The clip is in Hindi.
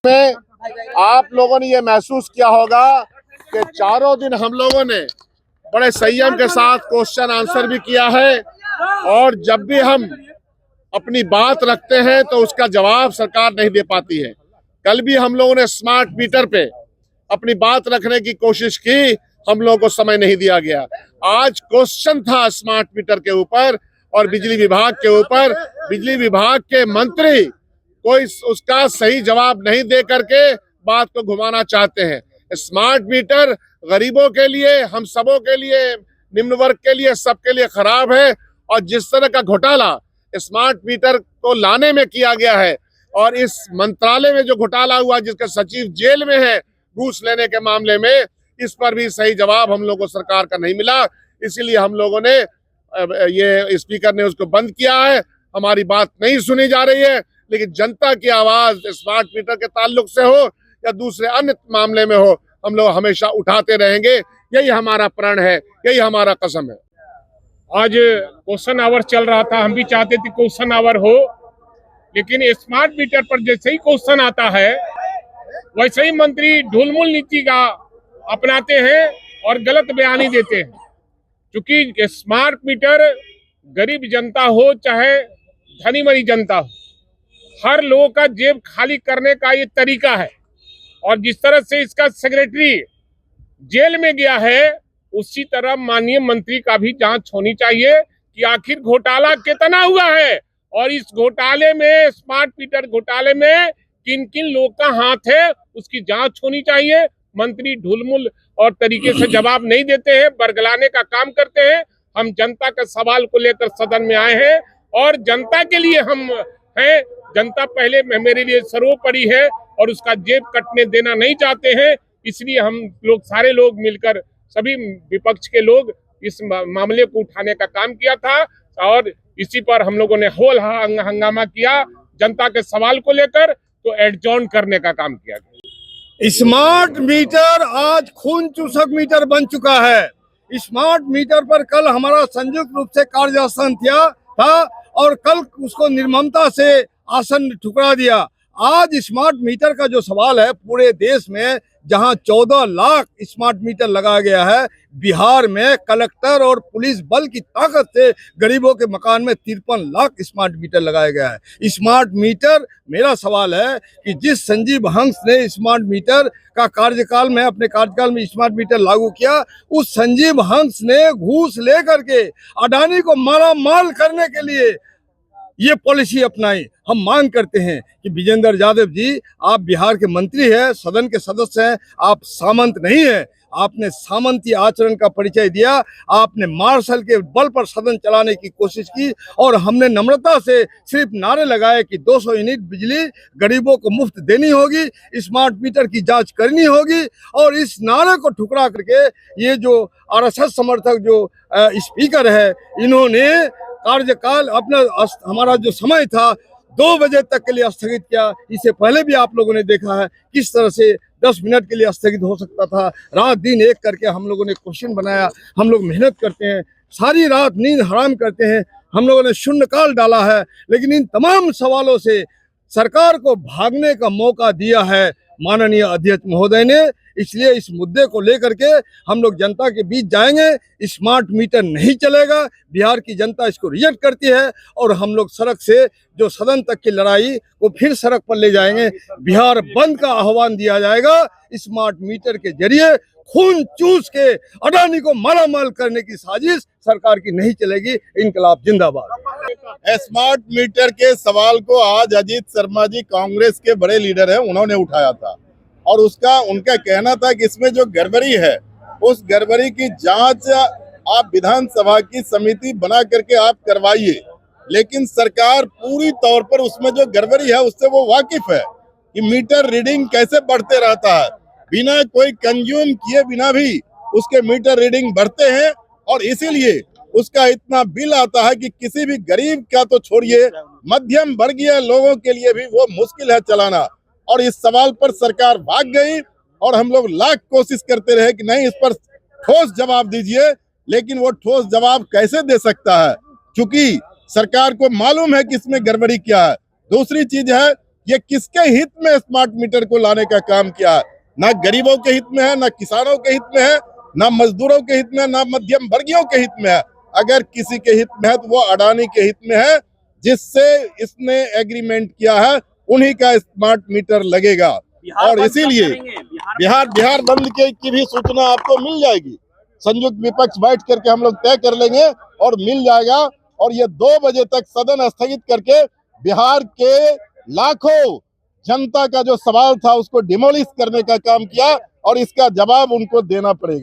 में आप लोगों ने ये महसूस किया होगा कि चारों दिन हम लोगों ने बड़े संयम के साथ क्वेश्चन आंसर भी किया है और जब भी हम अपनी बात रखते हैं तो उसका जवाब सरकार नहीं दे पाती है। कल भी हम लोगों ने स्मार्ट मीटर पे अपनी बात रखने की कोशिश की, हम लोगों को समय नहीं दिया गया। आज क्वेश्चन था स्मार्ट मीटर के ऊपर और बिजली विभाग के ऊपर। बिजली विभाग के मंत्री कोई उसका सही जवाब नहीं दे करके बात को घुमाना चाहते हैं। स्मार्ट मीटर गरीबों के लिए, हम सबों के लिए, निम्न वर्ग के लिए, सबके लिए खराब है। और जिस तरह का घोटाला स्मार्ट मीटर को लाने में किया गया है और इस मंत्रालय में जो घोटाला हुआ जिसका सचिव जेल में है घूस लेने के मामले में, इस पर भी सही जवाब हम लोगों को सरकार का नहीं मिला। इसीलिए हम लोगों ने ये स्पीकर ने उसको बंद किया है। हमारी बात नहीं सुनी जा रही है, लेकिन जनता की आवाज स्मार्ट मीटर के ताल्लुक से हो या दूसरे अन्य मामले में हो, हम लोग हमेशा उठाते रहेंगे। यही हमारा प्रण है, यही हमारा कसम है। आज क्वेश्चन आवर चल रहा था, हम भी चाहते थे क्वेश्चन आवर हो, लेकिन स्मार्ट मीटर पर जैसे ही क्वेश्चन आता है वैसे ही मंत्री ढुलमुल नीति का अपनाते हैं और गलत बयानी देते हैं। क्योंकि स्मार्ट मीटर गरीब जनता हो चाहे धनी मनी जनता हो, हर लोगों का जेब खाली करने का ये तरीका है। और जिस तरह से इसका सेक्रेटरी जेल में गया है, उसी तरह माननीय मंत्री का भी जांच होनी चाहिए कि आखिर घोटाला कितना हुआ है और इस घोटाले में, स्मार्ट मीटर घोटाले में किन किन लोग का हाथ है, उसकी जांच होनी चाहिए। मंत्री ढुलमुल और तरीके से जवाब नहीं देते हैं, बरगलाने का काम करते हैं। हम जनता के सवाल को लेकर सदन में आए हैं और जनता के लिए हम हैं। जनता पहले मेरे लिए सर्वोपरि है और उसका जेब कटने देना नहीं चाहते हैं। इसलिए हम लोग सारे लोग मिलकर, सभी विपक्ष के लोग इस मामले को उठाने का काम किया था और इसी पर हम लोगों ने होल हंगामा किया जनता के सवाल को लेकर, तो एडजॉर्न करने का काम किया गया। स्मार्ट मीटर आज खून चूसक मीटर बन चुका है। स्मार्ट मीटर पर कल हमारा संयुक्त रूप से कार्यासन था और कल उसको निर्ममता से आसन ठुकरा दिया। आज स्मार्ट मीटर का जो सवाल है, पूरे देश में जहां 14 लाख स्मार्ट मीटर लगाया गया है, बिहार में कलेक्टर और पुलिस बल की ताकत से गरीबों के मकान में 53 लाख स्मार्ट मीटर लगाया गया है। स्मार्ट मीटर, मेरा सवाल है कि जिस संजीव हंस ने स्मार्ट मीटर का कार्यकाल में, अपने कार्यकाल में स्मार्ट मीटर लागू किया, उस संजीव हंस ने घूस लेकर के अडानी को माला माल करने के लिए ये पॉलिसी अपनाई। हम मांग करते हैं कि विजेंद्र यादव जी, आप बिहार के मंत्री हैं, सदन के सदस्य हैं, आप सामंत नहीं हैं। आपने सामंती आचरण का परिचय दिया, आपने मार्शल के बल पर सदन चलाने की कोशिश की और हमने नम्रता से सिर्फ नारे लगाए कि 200 यूनिट बिजली गरीबों को मुफ्त देनी होगी, स्मार्ट मीटर की जांच करनी होगी। और इस नारे को ठुकरा करके ये जो आरएसएस समर्थक जो स्पीकर है, इन्होंने कार्यकाल अपना, हमारा जो समय था 2 बजे तक के लिए स्थगित किया। इससे पहले भी आप लोगों ने देखा है किस तरह से 10 मिनट के लिए स्थगित हो सकता था। रात दिन एक करके हम लोगों ने क्वेश्चन बनाया। हम लोग मेहनत करते हैं, सारी रात नींद हराम करते हैं, हम लोगों ने शून्यकाल डाला है, लेकिन इन तमाम सवालों से सरकार को भागने का मौका दिया है माननीय अध्यक्ष महोदय ने। इसलिए इस मुद्दे को लेकर के हम लोग जनता के बीच जाएंगे। स्मार्ट मीटर नहीं चलेगा, बिहार की जनता इसको रिजेक्ट करती है और हम लोग सड़क से जो सदन तक की लड़ाई को फिर सड़क पर ले जाएंगे। बिहार बंद का आह्वान दिया जाएगा। स्मार्ट मीटर के जरिए खून चूस के अडानी को मालामाल करने की साजिश सरकार की नहीं चलेगी। इनकलाब जिंदाबाद। स्मार्ट मीटर के सवाल को आज अजीत शर्मा जी, कांग्रेस के बड़े लीडर हैं, उन्होंने उठाया था और उनका कहना था कि इसमें जो गड़बड़ी है, उस गड़बड़ी की जांच आप विधानसभा की समिति बना करके आप करवाइए। लेकिन सरकार पूरी तौर पर उसमें जो गड़बड़ी है उससे वो वाकिफ है कि मीटर रीडिंग कैसे बढ़ते रहता है, बिना कोई कंज्यूम किए बिना भी उसके मीटर रीडिंग बढ़ते हैं और इसीलिए उसका इतना बिल आता है कि किसी भी गरीब का तो छोड़िए, मध्यम वर्गीय लोगों के लिए भी वो मुश्किल है चलाना। और इस सवाल पर सरकार भाग गई और हम लोग लाख कोशिश करते रहे कि नहीं, इस पर ठोस जवाब दीजिए, लेकिन वो ठोस जवाब कैसे दे सकता है, क्योंकि सरकार को मालूम है कि इसमें गड़बड़ी क्या है। दूसरी चीज है ये किसके हित में स्मार्ट मीटर को लाने का काम किया है? ना गरीबों के हित में है, ना किसानों के हित में है, ना मजदूरों के हित में है, ना मध्यम वर्गीयों के हित में है। अगर किसी के हित में है तो वो अडानी के हित में है, जिससे इसने एग्रीमेंट किया है उन्हीं का स्मार्ट मीटर लगेगा। और इसीलिए बिहार बंद की भी सूचना आपको मिल जाएगी। संयुक्त विपक्ष बैठ करके हम लोग तय कर लेंगे और मिल जाएगा। और ये 2 बजे तक सदन स्थगित करके बिहार के लाखों जनता का जो सवाल था उसको डिमोलिश करने का काम किया और इसका जवाब उनको देना पड़ेगा।